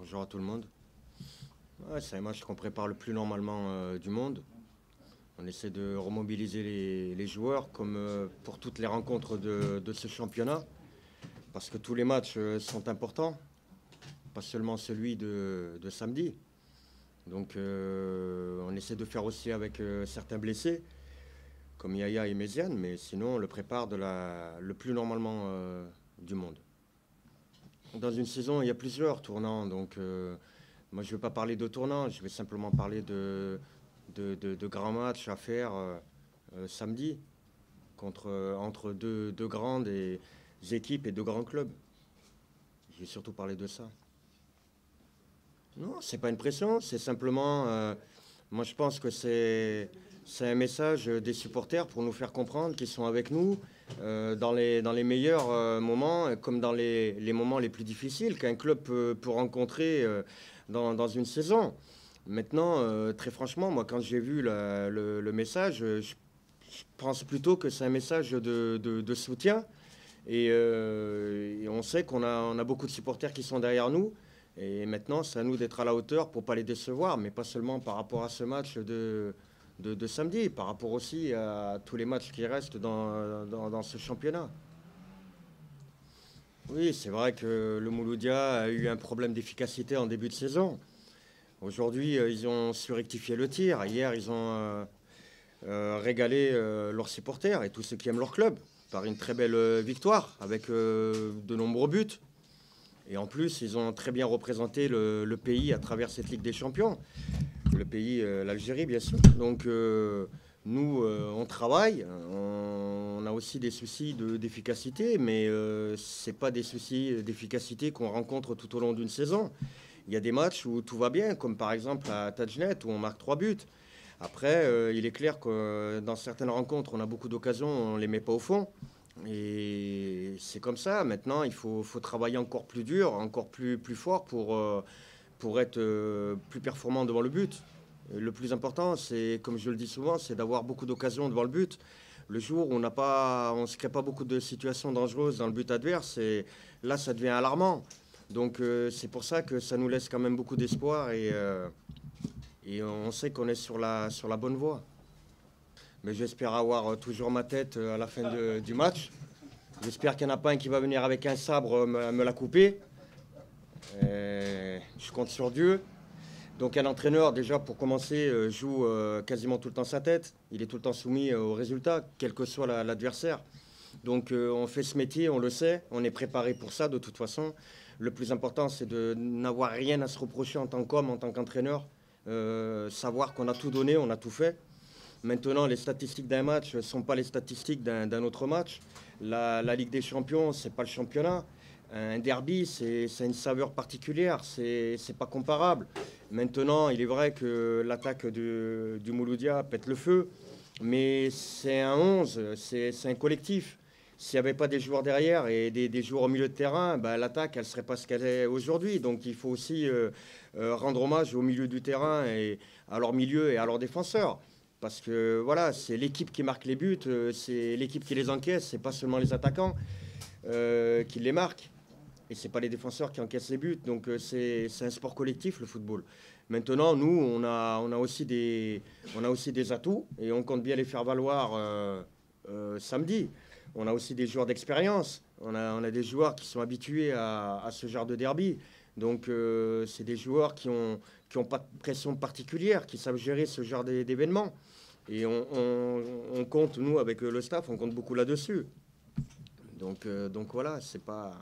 Bonjour à tout le monde. Ouais, c'est un match qu'on prépare le plus normalement du monde. On essaie de remobiliser les joueurs comme pour toutes les rencontres de ce championnat. Parce que tous les matchs sont importants, pas seulement celui de samedi. Donc on essaie de faire aussi avec certains blessés, comme Yaya et Méziane, mais sinon on le prépare le plus normalement du monde. Dans une saison, il y a plusieurs tournants, donc moi je ne vais pas parler de tournants, je vais simplement parler de grands matchs à faire samedi entre deux grandes équipes et deux grands clubs. Je vais surtout parler de ça. Non, c'est pas une pression, c'est simplement, moi je pense que c'est un message des supporters pour nous faire comprendre qu'ils sont avec nous dans les meilleurs moments, comme dans les moments les plus difficiles qu'un club peut rencontrer dans une saison. Maintenant, très franchement, moi quand j'ai vu le message, je pense plutôt que c'est un message de soutien. Et on sait qu'on a beaucoup de supporters qui sont derrière nous. Et maintenant, c'est à nous d'être à la hauteur pour ne pas les décevoir, mais pas seulement par rapport à ce match de samedi, par rapport aussi à tous les matchs qui restent dans ce championnat. Oui, c'est vrai que le Mouloudia a eu un problème d'efficacité en début de saison. Aujourd'hui, ils ont su-rectifié le tir. Hier, ils ont régalé leurs supporters et tous ceux qui aiment leur club par une très belle victoire avec de nombreux buts. Et en plus, ils ont très bien représenté le pays à travers cette Ligue des Champions. Le pays, l'Algérie, bien sûr. Donc, nous, on travaille. On a aussi des soucis d'efficacité, mais ce n'est pas des soucis d'efficacité qu'on rencontre tout au long d'une saison. Il y a des matchs où tout va bien, comme par exemple à Tadjnet, où on marque 3 buts. Après, il est clair que dans certaines rencontres, on a beaucoup d'occasions, on ne les met pas au fond. Et c'est comme ça. Maintenant, il faut travailler encore plus dur, encore plus fort pour être plus performant devant le but. Le plus important, c'est, comme je le dis souvent, c'est d'avoir beaucoup d'occasions devant le but. Le jour où on ne se crée pas beaucoup de situations dangereuses dans le but adverse, et là, ça devient alarmant. Donc, c'est pour ça que ça nous laisse quand même beaucoup d'espoir et on sait qu'on est sur la bonne voie. Mais j'espère avoir toujours ma tête à la fin du match. J'espère qu'il n'y en a pas un qui va venir avec un sabre me la couper. Je compte sur Dieu. Donc un entraîneur, déjà pour commencer, joue quasiment tout le temps sa tête. Il est tout le temps soumis au résultat, quel que soit l'adversaire. Donc on fait ce métier, on le sait, on est préparé pour ça de toute façon. Le plus important, c'est de n'avoir rien à se reprocher en tant qu'homme, en tant qu'entraîneur. Savoir qu'on a tout donné, on a tout fait. Maintenant, les statistiques d'un match ne sont pas les statistiques d'un autre match. La Ligue des Champions, ce n'est pas le championnat. Un derby, c'est une saveur particulière, c'est pas comparable. Maintenant, il est vrai que l'attaque du Mouloudia pète le feu, mais c'est un 11, c'est un collectif. S'il n'y avait pas des joueurs derrière et des joueurs au milieu de terrain, bah, l'attaque, elle ne serait pas ce qu'elle est aujourd'hui. Donc il faut aussi rendre hommage au milieu du terrain et à leur milieu et à leurs défenseurs. Parce que voilà, c'est l'équipe qui marque les buts, c'est l'équipe qui les encaisse, c'est pas seulement les attaquants qui les marquent. Et c'est pas les défenseurs qui encaissent les buts. Donc c'est un sport collectif, le football. Maintenant, nous, on a aussi des atouts et on compte bien les faire valoir samedi. On a aussi des joueurs d'expérience. On a des joueurs qui sont habitués à ce genre de derby. Donc c'est des joueurs qui ont pas de pression particulière, qui savent gérer ce genre d'événements. Et on compte, nous, avec le staff, on compte beaucoup là-dessus. Donc voilà, c'est pas...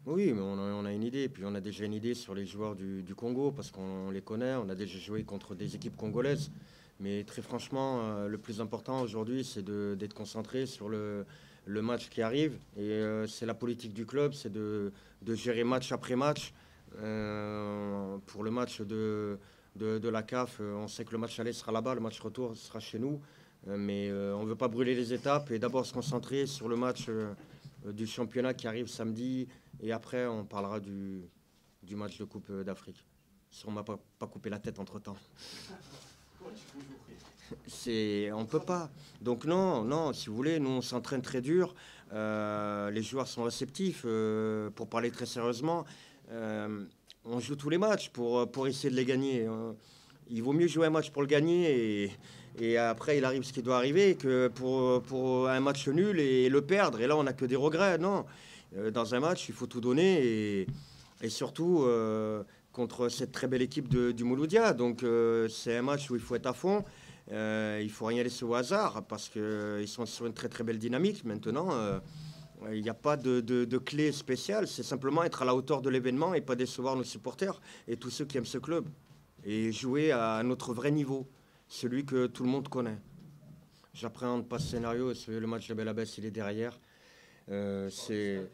Oui, mais on a une idée. Puis on a déjà une idée sur les joueurs du Congo, parce qu'on les connaît. On a déjà joué contre des équipes congolaises. Mais très franchement, le plus important aujourd'hui, c'est d'être concentré sur le match qui arrive. Et c'est la politique du club, c'est de gérer match après match. Pour le match de la CAF, on sait que le match aller sera là-bas, le match retour sera chez nous. Mais on ne veut pas brûler les étapes et d'abord se concentrer sur le match du championnat qui arrive samedi. Et après, on parlera du match de Coupe d'Afrique. Si on ne m'a pas coupé la tête entre-temps. On ne peut pas. Donc non, si vous voulez, nous on s'entraîne très dur. Les joueurs sont réceptifs. Pour parler très sérieusement, on joue tous les matchs pour essayer de les gagner. Il vaut mieux jouer un match pour le gagner et après il arrive ce qui doit arriver que pour un match nul et le perdre. Et là, on n'a que des regrets. Non, dans un match, il faut tout donner et surtout contre cette très belle équipe du Mouloudia. Donc c'est un match où il faut être à fond. Il ne faut rien laisser au hasard parce qu'ils sont sur une très très belle dynamique maintenant. Il n'y a pas de clé spéciale, c'est simplement être à la hauteur de l'événement et pas décevoir nos supporters et tous ceux qui aiment ce club. Et jouer à notre vrai niveau, celui que tout le monde connaît. J'appréhende pas ce scénario, le match de Belabès, il est derrière. C'est...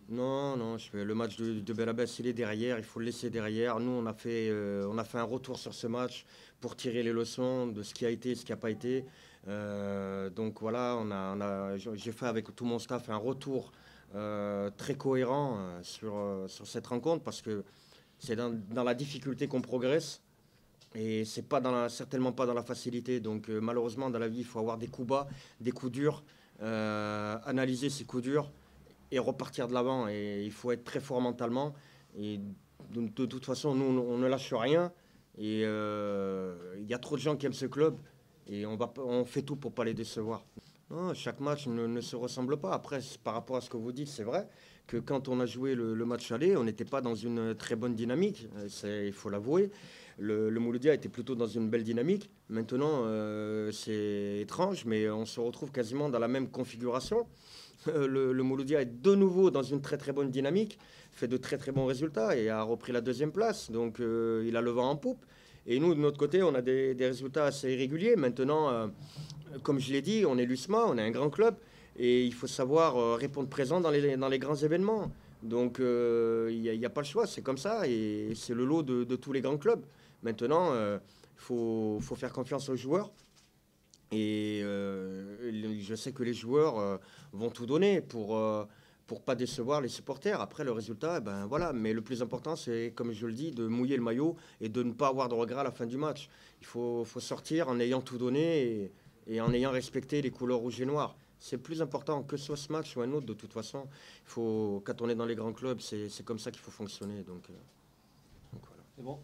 Non, non, le match de Belabès, il est derrière, il faut le laisser derrière. Nous, on a fait un retour sur ce match pour tirer les leçons de ce qui a été et ce qui n'a pas été. Donc voilà, j'ai fait avec tout mon staff un retour très cohérent sur cette rencontre parce que c'est dans la difficulté qu'on progresse et c'est pas certainement pas dans la facilité. Donc malheureusement, dans la vie, il faut avoir des coups bas, des coups durs, analyser ces coups durs et repartir de l'avant. Et il faut être très fort mentalement. Et de toute façon, nous, on ne lâche rien. Et il y a trop de gens qui aiment ce club. Et on fait tout pour ne pas les décevoir. Non, chaque match ne se ressemble pas. Après, par rapport à ce que vous dites, c'est vrai que quand on a joué le match aller, on n'était pas dans une très bonne dynamique. Il faut l'avouer. Le Mouloudia était plutôt dans une belle dynamique. Maintenant, c'est étrange, mais on se retrouve quasiment dans la même configuration. Le Mouloudia est de nouveau dans une très très bonne dynamique, fait de très très bons résultats et a repris la deuxième place. Donc il a le vent en poupe. Et nous, de notre côté, on a des résultats assez irréguliers. Maintenant, comme je l'ai dit, on est l'USMA, on est un grand club. Et il faut savoir répondre présent dans les grands événements. Donc il n'y a pas le choix, c'est comme ça. Et c'est le lot de tous les grands clubs. Maintenant, il faut faire confiance aux joueurs. Et je sais que les joueurs vont tout donner pour pas décevoir les supporters. Après, le résultat, eh ben voilà. Mais le plus important, c'est, comme je le dis, de mouiller le maillot et de ne pas avoir de regrets à la fin du match. Il faut sortir en ayant tout donné et en ayant respecté les couleurs rouges et noires. C'est le plus important, que ce soit ce match ou un autre, de toute façon. Quand on est dans les grands clubs, c'est comme ça qu'il faut fonctionner. Donc voilà. C'est bon.